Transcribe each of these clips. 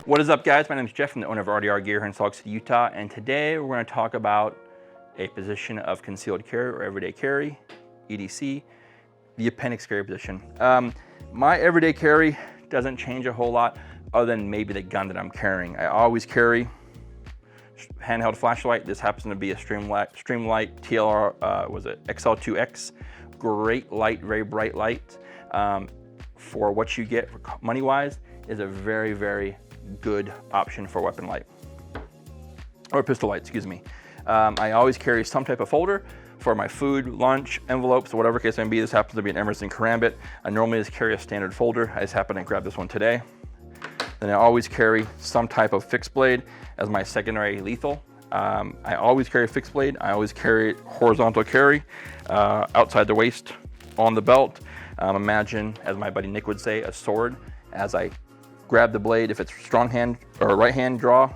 What is up, guys? My name is Jeff. I'm the owner of RDR Gear here in Salt Lake City, Utah, and today we're going to talk about a position of concealed carry or everyday carry, EDC, the appendix carry position. My everyday carry doesn't change a whole lot other than maybe the gun that I'm carrying. I always carry handheld flashlight. This happens to be a Streamlight TLR, was it XL2X? Great light, very bright light. For what you get money-wise, is a very, very good option for weapon light, or pistol light, excuse me. I always carry some type of folder for my food, lunch, envelopes, whatever case may be. This happens to be an Emerson Karambit. I normally just carry a standard folder. I just happen to grab this one today. Then I always carry some type of fixed blade as my secondary lethal. I always carry a fixed blade. I always carry horizontal carry outside the waist on the belt. Imagine, as my buddy Nick would say, a sword. As I grab the blade, if it's strong hand or right hand draw,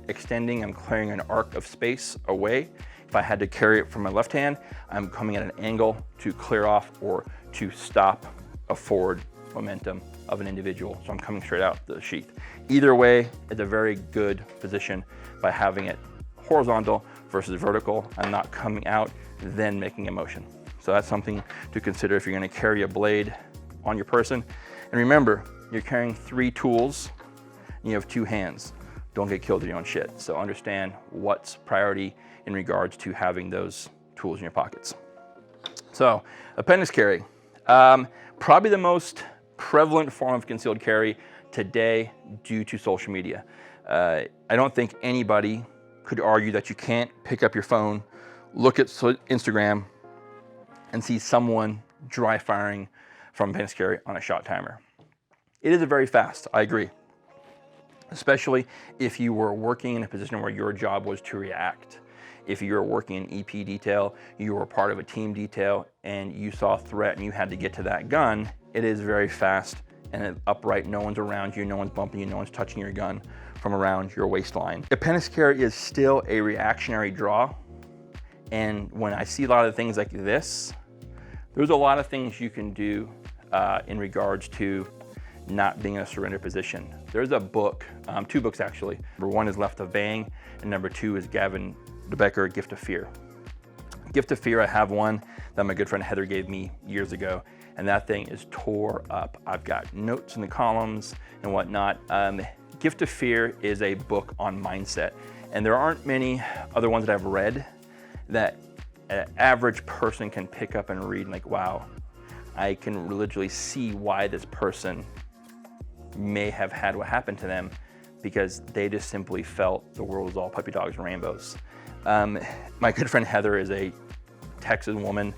extending, I'm clearing an arc of space away. If I had to carry it from my left hand, I'm coming at an angle to clear off or to stop a forward momentum of an individual. So I'm coming straight out the sheath. Either way, it's a very good position by having it horizontal versus vertical. I'm not coming out, then making a motion. So that's something to consider if you're going to carry a blade on your person. And remember, you're carrying 3 tools and you have 2 hands. Don't get killed with your own shit. So understand what's priority in regards to having those tools in your pockets. So appendix carry, probably the most prevalent form of concealed carry today due to social media. I don't think anybody could argue that you can't pick up your phone, look at Instagram, and see someone dry firing from appendix carry on a shot timer. It is very fast, I agree. Especially if you were working in a position where your job was to react. If you were working in EP detail, you were part of a team detail, and you saw a threat and you had to get to that gun, it is very fast and upright. No one's around you, no one's bumping you, no one's touching your gun from around your waistline. Appendix carry is still a reactionary draw. And when I see a lot of things like this, there's a lot of things you can do in regards to not being in a surrender position. There's a book, 2 books actually. Number 1 is Left of Bang, and number 2 is Gavin DeBecker, Gift of Fear. Gift of Fear, I have one that my good friend Heather gave me years ago, and that thing is tore up. I've got notes in the columns and whatnot. Gift of Fear is a book on mindset, and there aren't many other ones that I've read that an average person can pick up and read and like, wow, I can literally see why this person may have had what happened to them, because they just simply felt the world was all puppy dogs and rainbows. My good friend Heather is a Texas woman,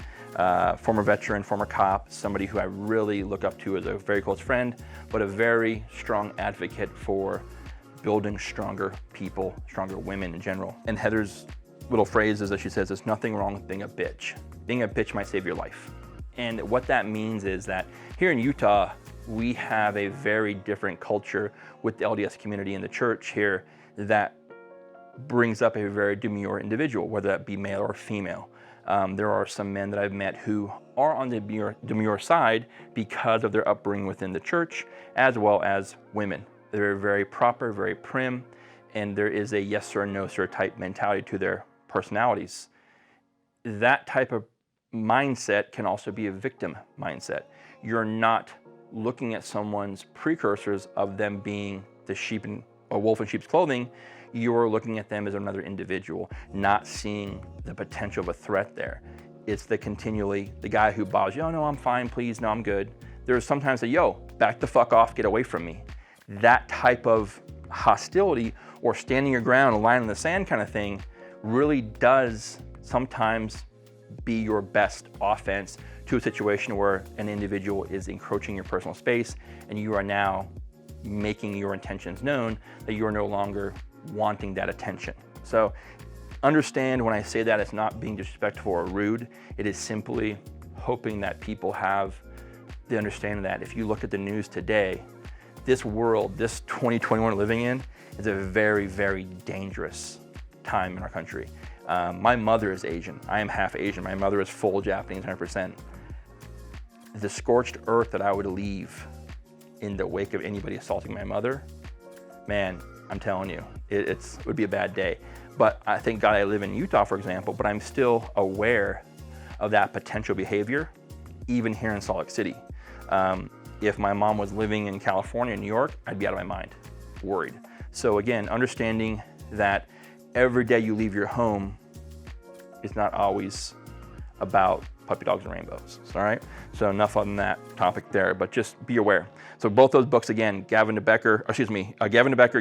former veteran, former cop, somebody who I really look up to as a very close friend, but a very strong advocate for building stronger people, stronger women in general. And Heather's little phrase is that she says, there's nothing wrong with being a bitch. Being a bitch might save your life. And what that means is that here in Utah, we have a very different culture with the LDS community in the church here that brings up a very demure individual, whether that be male or female. There are some men that I've met who are on the demure side because of their upbringing within the church, as well as women. They're very proper, very prim, and there is a yes sir, no sir type mentality to their personalities. That type of mindset can also be a victim mindset. You're not looking at someone's precursors of them being the sheep and a wolf in sheep's clothing. You're looking at them as another individual, not seeing the potential of a threat there. It's the guy who bothers you, oh no, I'm fine, please, no, I'm good. There's sometimes a, yo, back the fuck off, get away from me. That type of hostility or standing your ground, a line in the sand kind of thing, really does sometimes be your best offense to a situation where an individual is encroaching your personal space and you are now making your intentions known, that you are no longer wanting that attention. So understand when I say that, it's not being disrespectful or rude. It is simply hoping that people have the understanding that if you look at the news today, this world, this 2021 we're living in, is a very, very dangerous time in our country. My mother is Asian. I am half Asian. My mother is full Japanese, 100%. The scorched earth that I would leave in the wake of anybody assaulting my mother man, I'm telling you, it would be a bad day. But I thank God I live in Utah, for example, but I'm still aware of that potential behavior, even here in Salt Lake City. If my mom was living in California, New York, I'd be out of my mind, worried. So again, understanding that every day you leave your home is not always about puppy dogs and rainbows, all right? So enough on that topic there, but just be aware. So both those books, again, Gavin de Becker,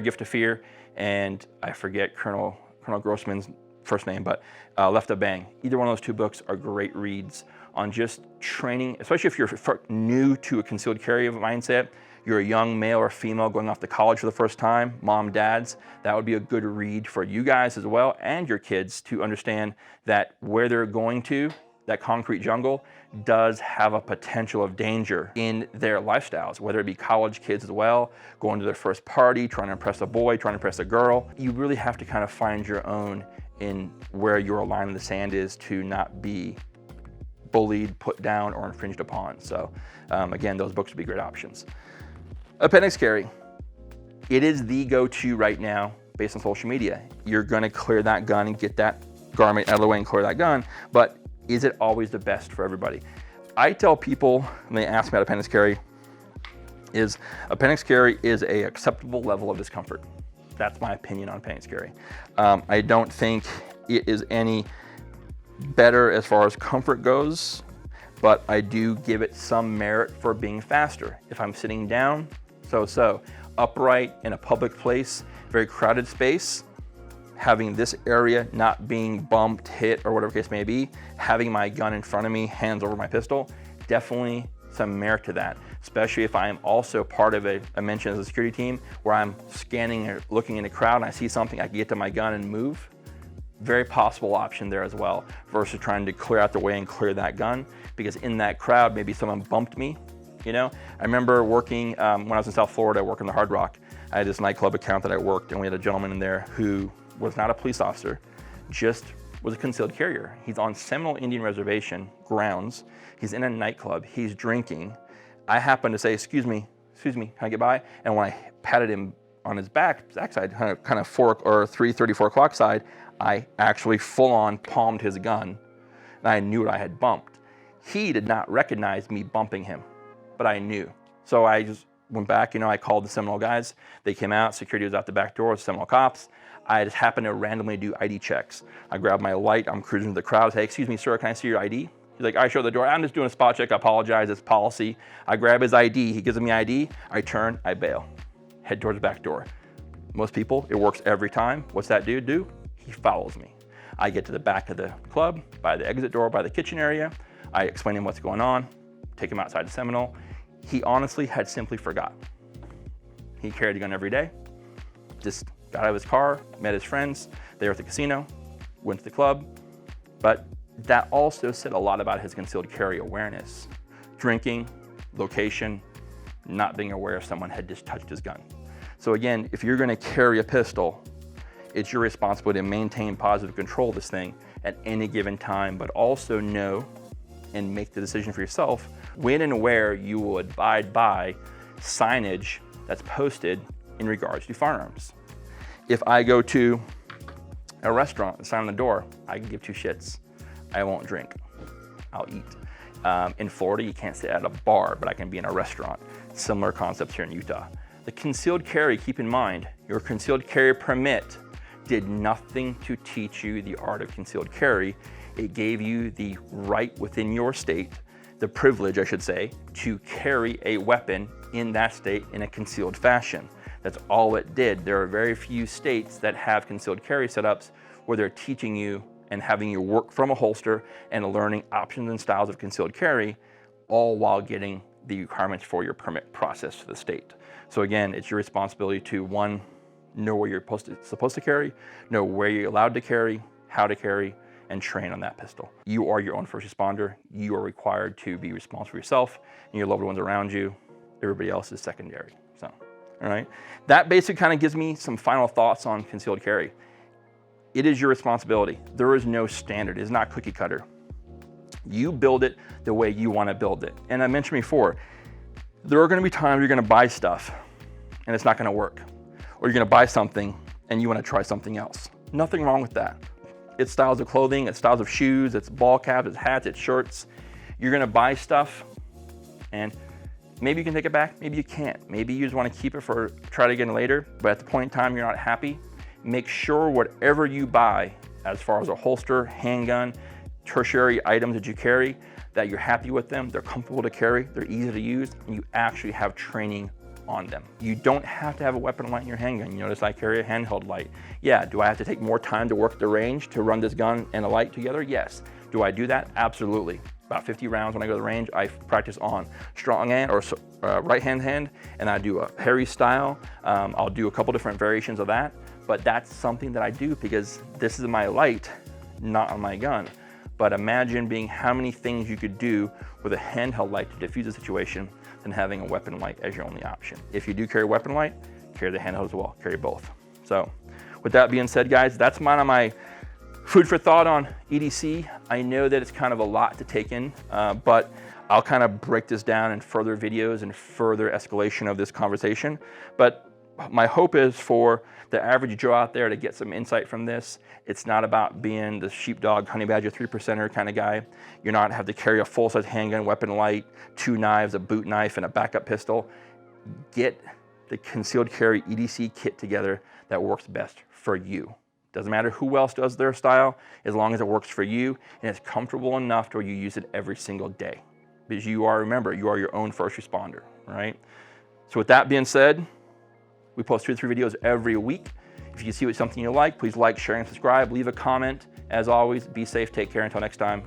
Gift of Fear, and I forget Colonel Grossman's first name, but Left a Bang. Either one of those two books are great reads on just training, especially if you're new to a concealed carry mindset, you're a young male or female going off to college for the first time, mom, dads, that would be a good read for you guys as well and your kids to understand that where they're going to, that concrete jungle, does have a potential of danger in their lifestyles, whether it be college kids as well, going to their first party, trying to impress a boy, trying to impress a girl. You really have to kind of find your own in where your line in the sand is to not be bullied, put down, or infringed upon. So again, those books would be great options. Appendix carry. It is the go-to right now based on social media. You're gonna clear that gun and get that garment out of the way and clear that gun, but is it always the best for everybody? I tell people, when they ask me about appendix carry is a acceptable level of discomfort. That's my opinion on appendix carry. I don't think it is any better as far as comfort goes, but I do give it some merit for being faster. If I'm sitting down, so. Upright in a public place, very crowded space, having this area not being bumped, hit, or whatever case may be, having my gun in front of me, hands over my pistol, definitely some merit to that, especially if I am also part of I mentioned as a security team, where I'm scanning or looking in the crowd and I see something, I can get to my gun and move. Very possible option there as well, versus trying to clear out the way and clear that gun, because in that crowd, maybe someone bumped me. You know, I remember working, when I was in South Florida, working the Hard Rock, I had this nightclub account that I worked, and we had a gentleman in there who was not a police officer, just was a concealed carrier. He's on Seminole Indian Reservation grounds. He's in a nightclub, he's drinking. I happened to say, excuse me, can I get by? And when I patted him on his backside, kind of 3:34 o'clock side, I actually full on palmed his gun, and I knew what I had bumped. He did not recognize me bumping him, but I knew. So I just went back, I called the Seminole guys. They came out, security was out the back door, Seminole cops. I just happened to randomly do ID checks. I grabbed my light, I'm cruising to the crowd, say, excuse me, sir, can I see your ID? He's like, I show the door, I'm just doing a spot check, I apologize, it's policy. I grab his ID, he gives me ID, I turn, I bail. Head towards the back door. Most people, it works every time. What's that dude do? He follows me. I get to the back of the club, by the exit door, by the kitchen area. I explain to him what's going on, take him outside the Seminole. He honestly had simply forgot. He carried a gun every day, just got out of his car, met his friends, they were at the casino, went to the club, but that also said a lot about his concealed carry awareness. Drinking, location, not being aware if someone had just touched his gun. So again, if you're gonna carry a pistol, it's your responsibility to maintain positive control of this thing at any given time, but also know and make the decision for yourself when and where you will abide by signage that's posted in regards to firearms. If I go to a restaurant and sign on the door, I can give two shits. I won't drink, I'll eat. In Florida, you can't sit at a bar, but I can be in a restaurant. Similar concepts here in Utah. The concealed carry, keep in mind, your concealed carry permit did nothing to teach you the art of concealed carry. It gave you the right within your state, the privilege, I should say, to carry a weapon in that state in a concealed fashion. That's all it did. There are very few states that have concealed carry setups where they're teaching you and having you work from a holster and learning options and styles of concealed carry, all while getting the requirements for your permit process to the state. So again, it's your responsibility to, one, know where you're supposed to carry, know where you're allowed to carry, how to carry, and train on that pistol. You are your own first responder. You are required to be responsible for yourself and your loved ones around you. Everybody else is secondary. So, all right. That basically kind of gives me some final thoughts on concealed carry. It is your responsibility. There is no standard. It's not cookie cutter. You build it the way you want to build it. And I mentioned before, there are going to be times you're going to buy stuff and it's not going to work. or you're gonna buy something and you wanna try something else. Nothing wrong with that. It's styles of clothing, it's styles of shoes, it's ball caps, it's hats, it's shirts. You're gonna buy stuff and maybe you can take it back, maybe you can't. Maybe you just wanna keep it for try it again later, but at the point in time you're not happy, make sure whatever you buy, as far as a holster, handgun, tertiary items that you carry, that you're happy with them, they're comfortable to carry, they're easy to use, and you actually have training on them. You don't have to have a weapon light in your handgun. You notice I carry a handheld light. Yeah, do I have to take more time to work the range to run this gun and a light together? Yes. Do I do that? Absolutely. About 50 rounds when I go to the range, I practice on strong hand or right hand, and I do a Harry style. I'll do a couple different variations of that, but that's something that I do because this is my light, not on my gun. But imagine being how many things you could do with a handheld light to diffuse a situation than having a weapon light as your only option. If you do carry a weapon light, carry the handheld as well, carry both. So with that being said, guys, that's my food for thought on EDC. I know that it's kind of a lot to take in, but I'll kind of break this down in further videos and further escalation of this conversation. But my hope is for the average Joe out there to get some insight from this. It's not about being the sheepdog, honey badger, 3%er kind of guy. You're not have to carry a full-size handgun, weapon light, 2 knives, a boot knife, and a backup pistol. Get the concealed carry EDC kit together that works best for you. Doesn't matter who else does their style, as long as it works for you and it's comfortable enough to where you use it every single day. Because you are, remember, you are your own first responder, right? So with that being said, we post 2 to 3 videos every week. If you see something you like, please like, share, and subscribe. Leave a comment. As always, be safe, take care. Until next time,